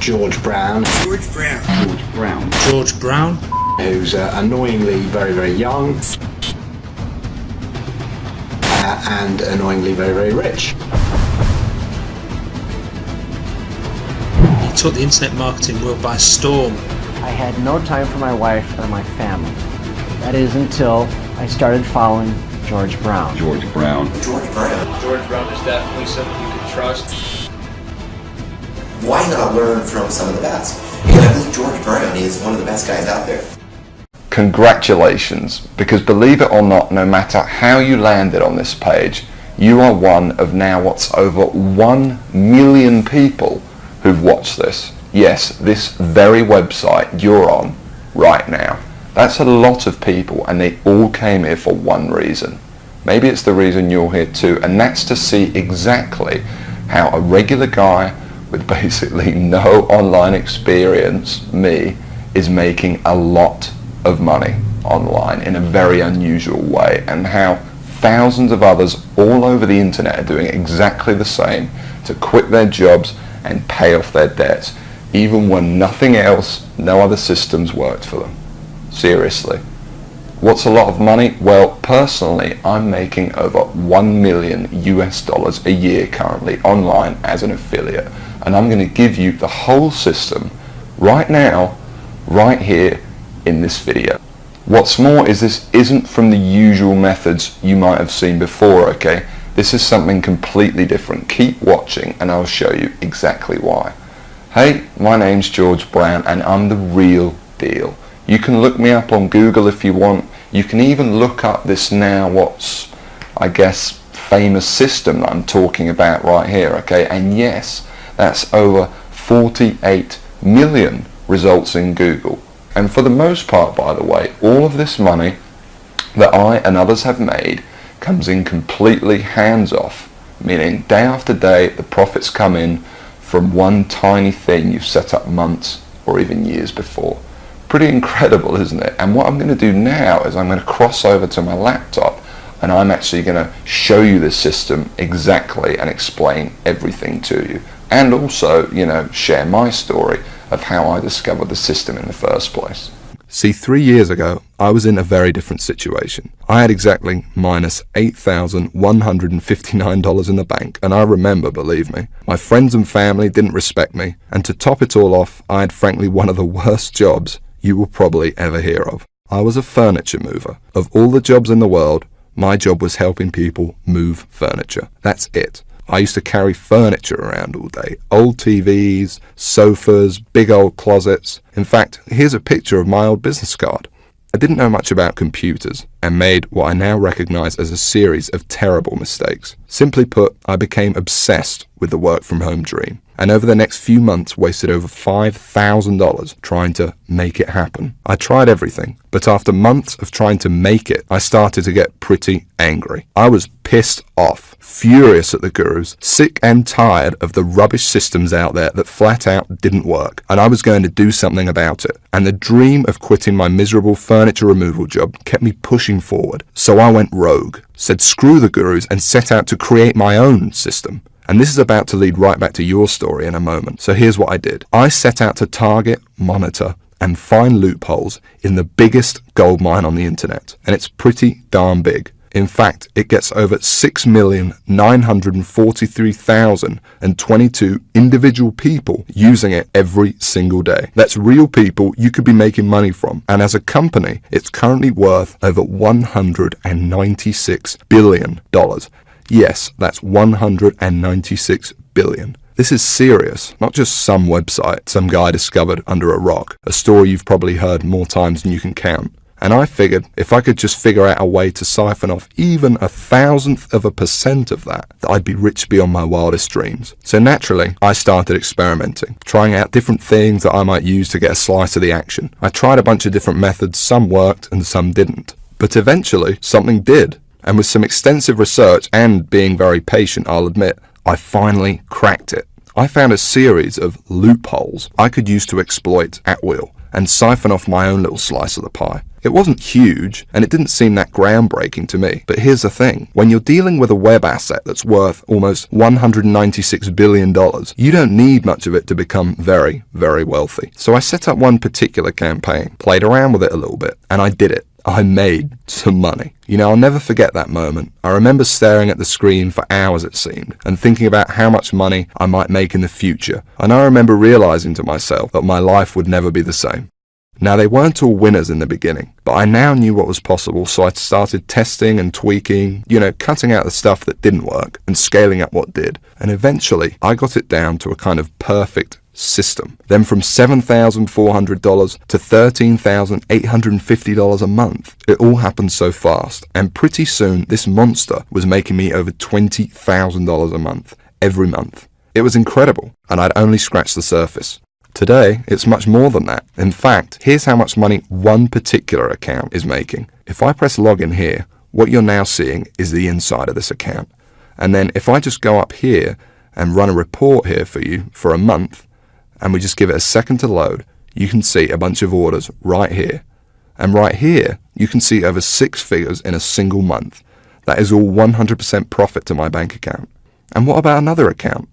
George Brown. George Brown. George Brown. George Brown. Who's annoyingly very, very young. And annoyingly very, very rich. He took the internet marketing world by storm. I had no time for my wife or my family. That is until I started following George Brown. George Brown. George Brown. George Brown is definitely someone you can trust. Why not learn from some of the best? And I believe George Brown is one of the best guys out there. Congratulations, because believe it or not, no matter how you landed on this page, you are one of now what's over 1 million people who've watched this. Yes, this very website you're on right now. That's a lot of people, and they all came here for one reason. Maybe it's the reason you're here too, and that's to see exactly how a regular guy with basically no online experience, me, is making a lot of money online in a very unusual way, and how thousands of others all over the internet are doing exactly the same to quit their jobs and pay off their debts, even when nothing else, no other systems worked for them. Seriously. What's a lot of money? Well, personally, I'm making over $1 million US a year currently online as an affiliate, and I'm going to give you the whole system right now, right here in this video. What's more is this isn't from the usual methods you might have seen before, okay? This is something completely different. Keep watching and I'll show you exactly why. Hey, my name's George Brown and I'm the real deal. You can look me up on Google if you want. You can even look up this now what's, I guess, famous system that I'm talking about right here, okay? And yes, that's over 48 million results in Google. And for the most part, by the way, all of this money that I and others have made comes in completely hands-off, meaning day after day the profits come in from one tiny thing you've set up months or even years before. Pretty incredible, isn't it? And what I'm going to do now is I'm going to cross over to my laptop and I'm actually going to show you this system exactly and explain everything to you. And also, you know, share my story of how I discovered the system in the first place. See, 3 years ago, I was in a very different situation. I had exactly minus $8,159 in the bank, and I remember, believe me, my friends and family didn't respect me, and to top it all off, I had frankly one of the worst jobs you will probably ever hear of. I was a furniture mover. Of all the jobs in the world, my job was helping people move furniture. That's it. I used to carry furniture around all day. Old TVs, sofas, big old closets. In fact, here's a picture of my old business card. I didn't know much about computers and made what I now recognize as a series of terrible mistakes. Simply put, I became obsessed with the work from home dream, and over the next few months wasted over $5,000 trying to make it happen. I tried everything, but after months of trying to make it, I started to get pretty angry. I was pissed off, furious at the gurus, sick and tired of the rubbish systems out there that flat out didn't work, and I was going to do something about it. And the dream of quitting my miserable furniture removal job kept me pushing forward. So I went rogue, said screw the gurus, and set out to create my own system. And this is about to lead right back to your story in a moment. So here's what I did. I set out to target, monitor, and find loopholes in the biggest gold mine on the internet. And it's pretty darn big. In fact, it gets over 6,943,022 individual people using it every single day. That's real people you could be making money from. And as a company, it's currently worth over $196 billion. Yes, that's 196 billion. This is serious, not just some website some guy discovered under a rock, a story you've probably heard more times than you can count. And I figured if I could just figure out a way to siphon off even 1,000% of that, I'd be rich beyond my wildest dreams. So naturally, I started experimenting, trying out different things that I might use to get a slice of the action. I tried a bunch of different methods, some worked and some didn't. But eventually, something did. And with some extensive research and being very patient, I'll admit, I finally cracked it. I found a series of loopholes I could use to exploit at will and siphon off my own little slice of the pie. It wasn't huge, and it didn't seem that groundbreaking to me. But here's the thing. When you're dealing with a web asset that's worth almost $196 billion, you don't need much of it to become very, very wealthy. So I set up one particular campaign, played around with it a little bit, and I did it. I made some money. You know, I'll never forget that moment. I remember staring at the screen for hours, it seemed, and thinking about how much money I might make in the future. And I remember realizing to myself that my life would never be the same. Now, they weren't all winners in the beginning, but I now knew what was possible, so I started testing and tweaking, cutting out the stuff that didn't work and scaling up what did. And eventually, I got it down to a kind of perfect system. Then from $7,400 to $13,850 a month. It all happened so fast, and pretty soon this monster was making me over $20,000 a month, every month. It was incredible, and I'd only scratched the surface. Today, it's much more than that. In fact, here's how much money one particular account is making. If I press login here, what you're now seeing is the inside of this account. And then if I just go up here and run a report here for you for a month, and we just give it a second to load, you can see a bunch of orders right here. And right here, you can see over 6 figures in a single month. That is all 100% profit to my bank account. And what about another account?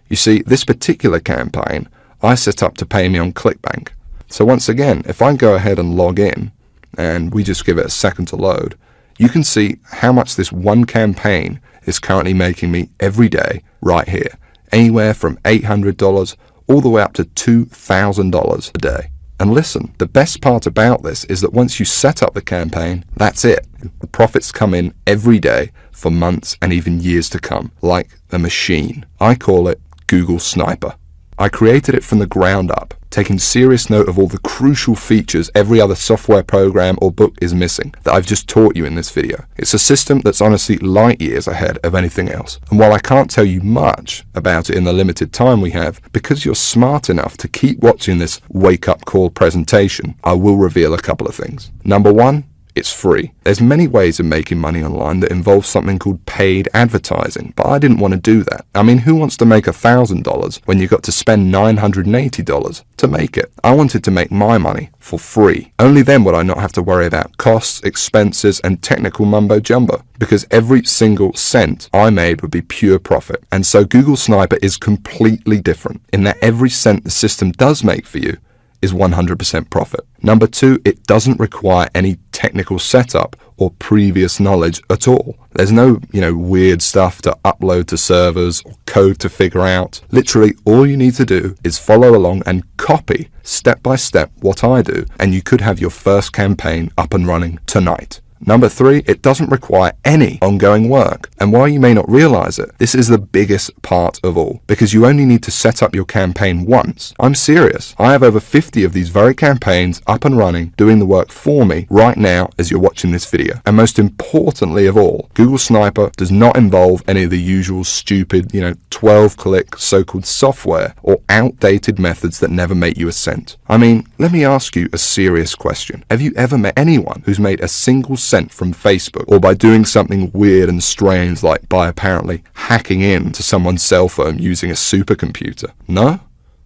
You see, this particular campaign, I set up to pay me on ClickBank. So once again, if I go ahead and log in, and we just give it a second to load, you can see how much this one campaign is currently making me every day right here. Anywhere from $800 all the way up to $2,000 a day. And listen, the best part about this is that once you set up the campaign, that's it. The profits come in every day for months and even years to come, like a machine. I call it Google Sniper. I created it from the ground up, taking serious note of all the crucial features every other software program or book is missing that I've just taught you in this video. It's a system that's honestly light years ahead of anything else. And while I can't tell you much about it in the limited time we have, because you're smart enough to keep watching this wake-up call presentation, I will reveal a couple of things. Number one, it's free. There's many ways of making money online that involve something called paid advertising, but I didn't want to do that. I mean, who wants to make $1,000 when you've got to spend $980 to make it? I wanted to make my money for free. Only then would I not have to worry about costs, expenses, and technical mumbo-jumbo, because every single cent I made would be pure profit. And so Google Sniper is completely different in that every cent the system does make for you is 100% profit. Number two, it doesn't require any technical setup or previous knowledge at all. There's no, weird stuff to upload to servers or code to figure out. Literally, all you need to do is follow along and copy step by step what I do, and you could have your first campaign up and running tonight. Number three, it doesn't require any ongoing work. And while you may not realize it, this is the biggest part of all, because you only need to set up your campaign once. I'm serious. I have over 50 of these very campaigns up and running, doing the work for me right now as you're watching this video. And most importantly of all, Google Sniper does not involve any of the usual stupid, 12-click so-called software or outdated methods that never make you a cent. I mean, let me ask you a serious question. Have you ever met anyone who's made a single cent from Facebook, or by doing something weird and strange like by apparently hacking into someone's cell phone using a supercomputer? No?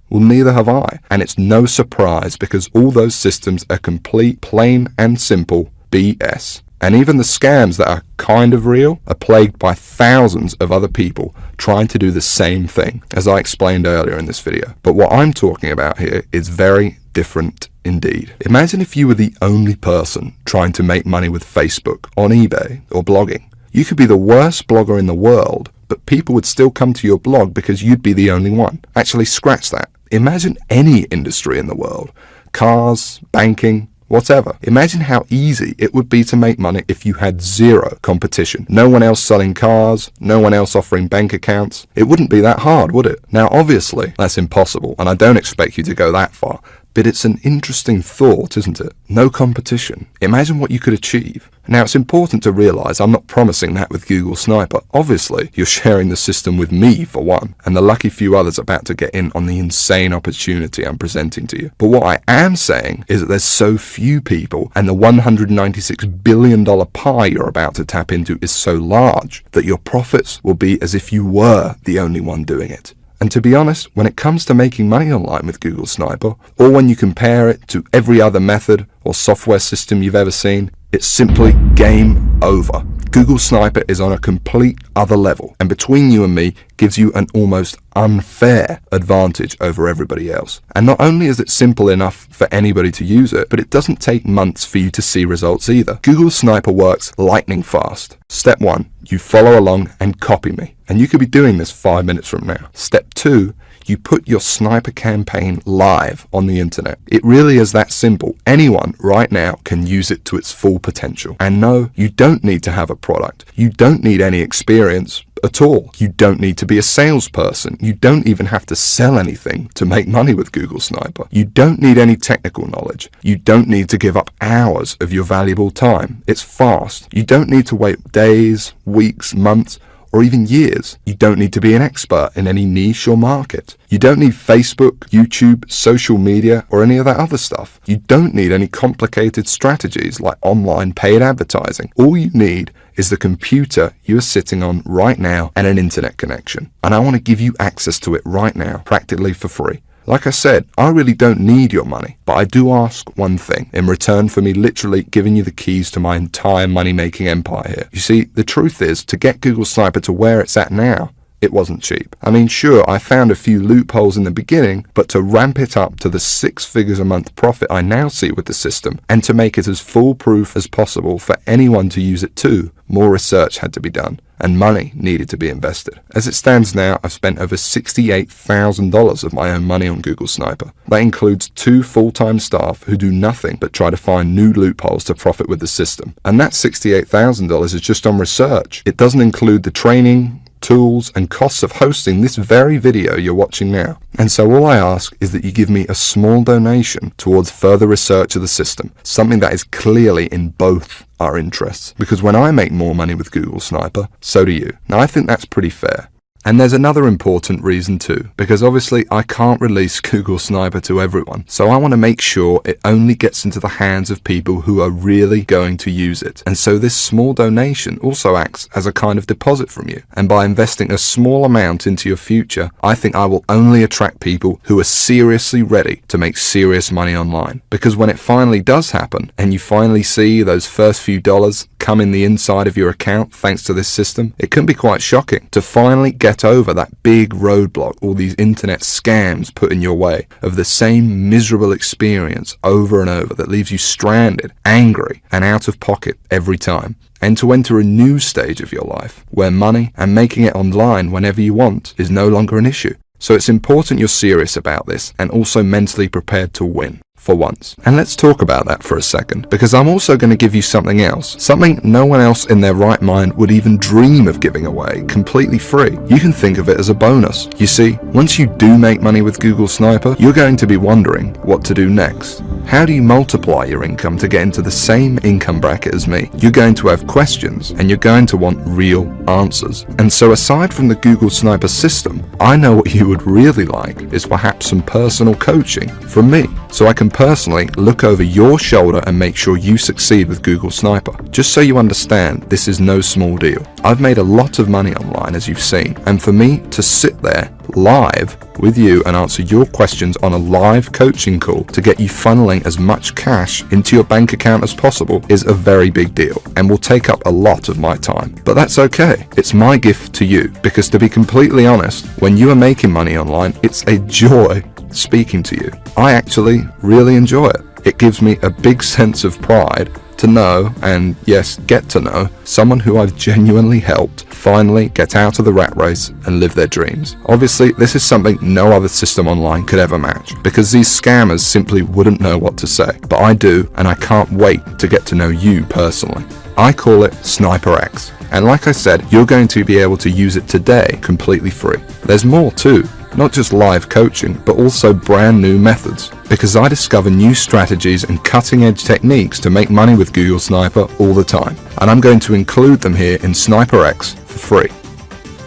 Well, neither have I. And it's no surprise, because all those systems are complete, plain and simple BS. And even the scams that are kind of real are plagued by thousands of other people trying to do the same thing, as I explained earlier in this video. But what I'm talking about here is very different indeed. Imagine if you were the only person trying to make money with Facebook, on eBay, or blogging. You could be the worst blogger in the world, but people would still come to your blog because you'd be the only one. Actually, scratch that. Imagine any industry in the world. Cars, banking, whatever. Imagine how easy it would be to make money if you had zero competition. No one else selling cars, no one else offering bank accounts. It wouldn't be that hard, would it? Now, obviously, that's impossible, and I don't expect you to go that far. But it's an interesting thought, isn't it? No competition. Imagine what you could achieve. Now, it's important to realize I'm not promising that with Google Sniper. Obviously, you're sharing the system with me, for one, and the lucky few others about to get in on the insane opportunity I'm presenting to you. But what I am saying is that there's so few people, and the $196 billion pie you're about to tap into is so large, that your profits will be as if you were the only one doing it. And to be honest, when it comes to making money online with Google Sniper, or when you compare it to every other method or software system you've ever seen, it's simply game over. Google Sniper is on a complete other level, and between you and me gives you an almost unfair advantage over everybody else. And not only is it simple enough for anybody to use it, but it doesn't take months for you to see results either. Google Sniper works lightning fast. Step 1, you follow along and copy me. And you could be doing this 5 minutes from now. Step 2, you put your sniper campaign live on the internet. It really is that simple. Anyone right now can use it to its full potential. And no, you don't need to have a product. You don't need any experience at all. You don't need to be a salesperson. You don't even have to sell anything to make money with Google Sniper. You don't need any technical knowledge. You don't need to give up hours of your valuable time. It's fast. You don't need to wait days, weeks, months, or even years. You don't need to be an expert in any niche or market. You don't need Facebook, YouTube, social media, or any of that other stuff. You don't need any complicated strategies like online paid advertising. All you need is the computer you are sitting on right now and an internet connection. And I want to give you access to it right now, practically for free. Like I said, I really don't need your money, but I do ask one thing in return for me literally giving you the keys to my entire money-making empire here. You see, the truth is, to get Google Sniper to where it's at now, it wasn't cheap. I mean, sure, I found a few loopholes in the beginning, but to ramp it up to the 6 figures a month profit I now see with the system, and to make it as foolproof as possible for anyone to use it too, more research had to be done, and money needed to be invested. As it stands now, I've spent over $68,000 of my own money on Google Sniper. That includes 2 full-time staff who do nothing but try to find new loopholes to profit with the system. And that $68,000 is just on research. It doesn't include the training, tools, and costs of hosting this very video you're watching now. And so all I ask is that you give me a small donation towards further research of the system, something that is clearly in both our interests. Because when I make more money with Google Sniper, so do you. Now I think that's pretty fair. And there's another important reason too, because obviously I can't release Google Sniper to everyone, so I want to make sure it only gets into the hands of people who are really going to use it. And so this small donation also acts as a kind of deposit from you. And by investing a small amount into your future, I think I will only attract people who are seriously ready to make serious money online. Because when it finally does happen, and you finally see those first few dollars come in the inside of your account thanks to this system, it can be quite shocking to finally get over that big roadblock all these internet scams put in your way of the same miserable experience over and over that leaves you stranded, angry, and out of pocket every time. And to enter a new stage of your life where money and making it online whenever you want is no longer an issue. So it's important you're serious about this and also mentally prepared to win. For once. And let's talk about that for a second, because I'm also going to give you something else, something no one else in their right mind would even dream of giving away completely free. You can think of it as a bonus. You see, once you do make money with Google Sniper, you're going to be wondering what to do next. How do you multiply your income to get into the same income bracket as me? You're going to have questions and you're going to want real answers. And so aside from the Google Sniper system, I know what you would really like is perhaps some personal coaching from me, so I can personally look over your shoulder and make sure you succeed with Google Sniper. Just so you understand, this is no small deal. I've made a lot of money online, as you've seen, and for me to sit there live with you and answer your questions on a live coaching call to get you funneling as much cash into your bank account as possible is a very big deal and will take up a lot of my time. But that's okay. It's my gift to you, because to be completely honest, when you are making money online, it's a joy speaking to you. I actually really enjoy it. It gives me a big sense of pride to know, and yes, get to know, someone who I've genuinely helped finally get out of the rat race and live their dreams. Obviously, this is something no other system online could ever match, because these scammers simply wouldn't know what to say. But I do, and I can't wait to get to know you personally. I call it Sniper X. And like I said, you're going to be able to use it today completely free. There's more too. Not just live coaching, but also brand new methods. Because I discover new strategies and cutting edge techniques to make money with Google Sniper all the time. And I'm going to include them here in Sniper X for free.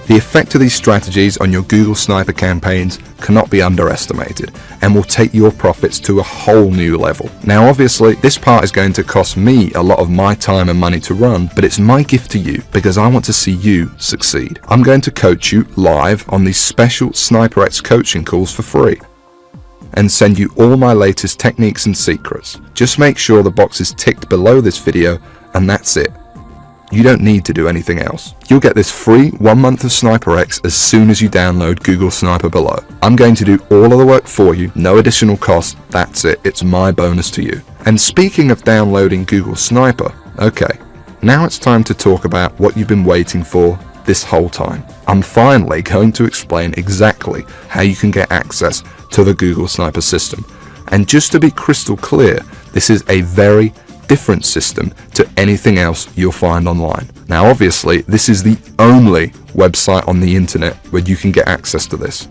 The effect of these strategies on your Google Sniper campaigns cannot be underestimated and will take your profits to a whole new level. Now obviously this part is going to cost me a lot of my time and money to run, but it's my gift to you because I want to see you succeed. I'm going to coach you live on these special SniperX coaching calls for free and send you all my latest techniques and secrets. Just make sure the box is ticked below this video and that's it. You don't need to do anything else. You'll get this free 1 month of SniperX as soon as you download Google Sniper below. I'm going to do all of the work for you, no additional cost, that's it, it's my bonus to you. And speaking of downloading Google Sniper, okay, now it's time to talk about what you've been waiting for this whole time. I'm finally going to explain exactly how you can get access to the Google Sniper system. And just to be crystal clear, this is a very different system to anything else you'll find online. Now obviously this is the only website on the internet where you can get access to this.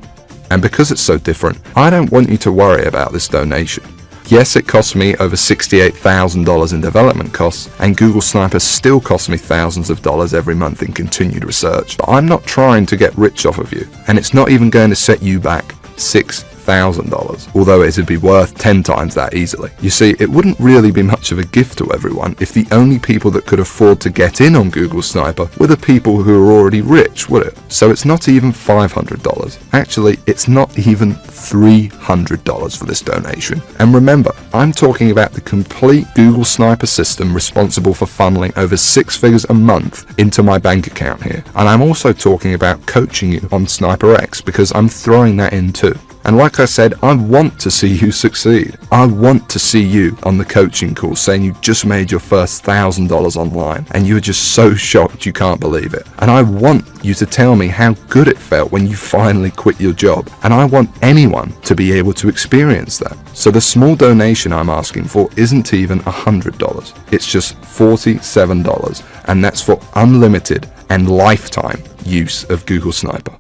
And because it's so different, I don't want you to worry about this donation. Yes, it cost me over $68,000 in development costs, and Google Sniper still costs me thousands of dollars every month in continued research. But I'm not trying to get rich off of you, and it's not even going to set you back $6,000, although it would be worth 10 times that easily. You see, it wouldn't really be much of a gift to everyone if the only people that could afford to get in on Google Sniper were the people who are already rich, would it? So it's not even $500. Actually, it's not even $300 for this donation. And remember, I'm talking about the complete Google Sniper system responsible for funneling over 6 figures a month into my bank account here. And I'm also talking about coaching you on SniperX because I'm throwing that in too. And like I said, I want to see you succeed. I want to see you on the coaching call saying you just made your first $1,000 online and you're just so shocked you can't believe it. And I want you to tell me how good it felt when you finally quit your job. And I want anyone to be able to experience that. So the small donation I'm asking for isn't even $100. It's just $47, and that's for unlimited and lifetime use of Google Sniper.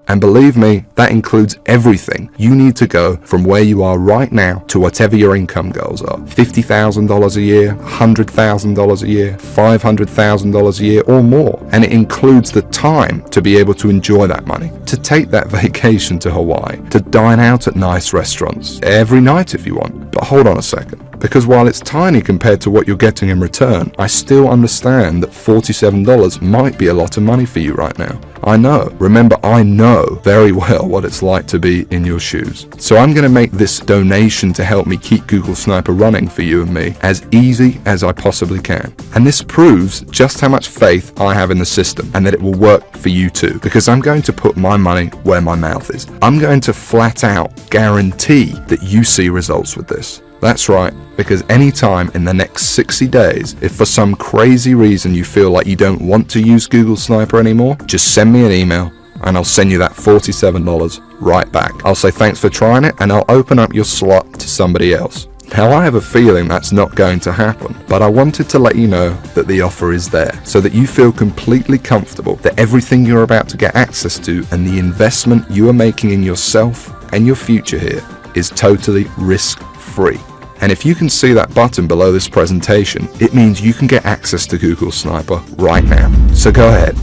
And believe me, that includes everything you need to go from where you are right now to whatever your income goals are. $50,000 a year, $100,000 a year, $500,000 a year or more. And it includes the time to be able to enjoy that money, to take that vacation to Hawaii, to dine out at nice restaurants every night if you want. But hold on a second. Because while it's tiny compared to what you're getting in return, I still understand that $47 might be a lot of money for you right now. I know. Remember, I know very well what it's like to be in your shoes. So I'm going to make this donation to help me keep Google Sniper running for you and me as easy as I possibly can. And this proves just how much faith I have in the system and that it will work for you too. Because I'm going to put my money where my mouth is. I'm going to flat out guarantee that you see results with this. That's right, because anytime in the next 60 days, if for some crazy reason you feel like you don't want to use Google Sniper anymore, just send me an email and I'll send you that $47 right back. I'll say thanks for trying it and I'll open up your slot to somebody else. Now I have a feeling that's not going to happen, but I wanted to let you know that the offer is there so that you feel completely comfortable that everything you're about to get access to and the investment you are making in yourself and your future here is totally risk-free. And if you can see that button below this presentation, it means you can get access to Google Sniper right now. So go ahead,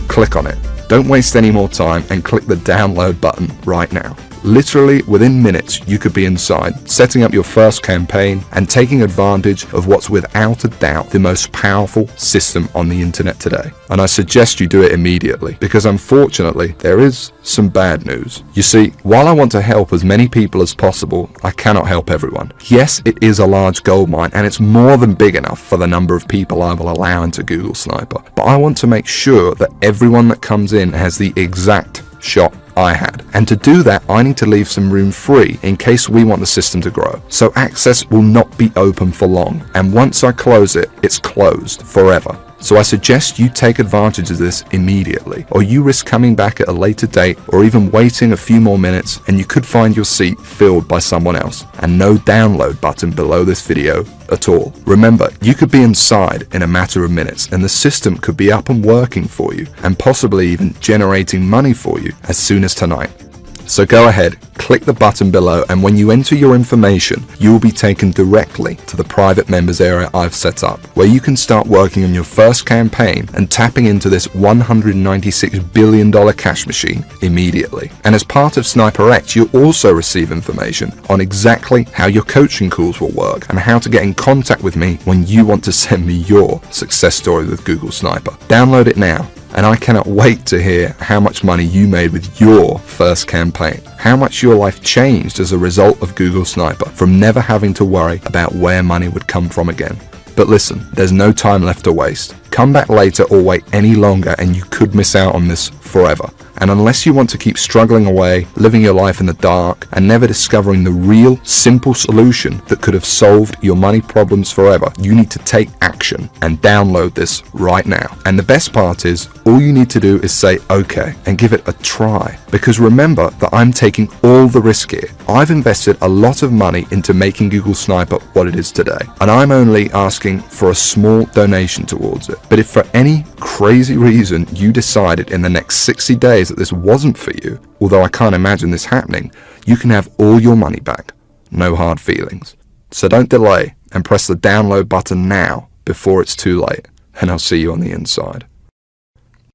click on it. Don't waste any more time and click the download button right now. Literally within minutes you could be inside, setting up your first campaign and taking advantage of what's without a doubt the most powerful system on the internet today. And I suggest you do it immediately because unfortunately there is some bad news. You see, while I want to help as many people as possible, I cannot help everyone. Yes, it is a large gold mine and it's more than big enough for the number of people I will allow into Google Sniper. But I want to make sure that everyone that comes in has the exact shot I had. And to do that, I need to leave some room free in case we want the system to grow. So access will not be open for long. And once I close it, it's closed forever. So I suggest you take advantage of this immediately, or you risk coming back at a later date or even waiting a few more minutes and you could find your seat filled by someone else and no download button below this video at all. Remember, you could be inside in a matter of minutes and the system could be up and working for you and possibly even generating money for you as soon as tonight. So go ahead, click the button below, and when you enter your information, you will be taken directly to the private members area I've set up, where you can start working on your first campaign and tapping into this $196 billion cash machine immediately. And as part of SniperX, you'll also receive information on exactly how your coaching calls will work and how to get in contact with me when you want to send me your success story with Google Sniper. Download it now, and I cannot wait to hear how much money you made with your first campaign, how much your life changed as a result of Google Sniper, from never having to worry about where money would come from again. But listen, there's no time left to waste. Come back later or wait any longer and you could miss out on this forever. And unless you want to keep struggling away, living your life in the dark, and never discovering the real, simple solution that could have solved your money problems forever, you need to take action and download this right now. And the best part is, all you need to do is say okay and give it a try. Because remember that I'm taking all the risk here. I've invested a lot of money into making Google Sniper what it is today, and I'm only asking for a small donation towards it. But if for any crazy reason you decided in the next 60 days that this wasn't for you, although I can't imagine this happening, you can have all your money back. No hard feelings. So don't delay and press the download button now before it's too late, and I'll see you on the inside.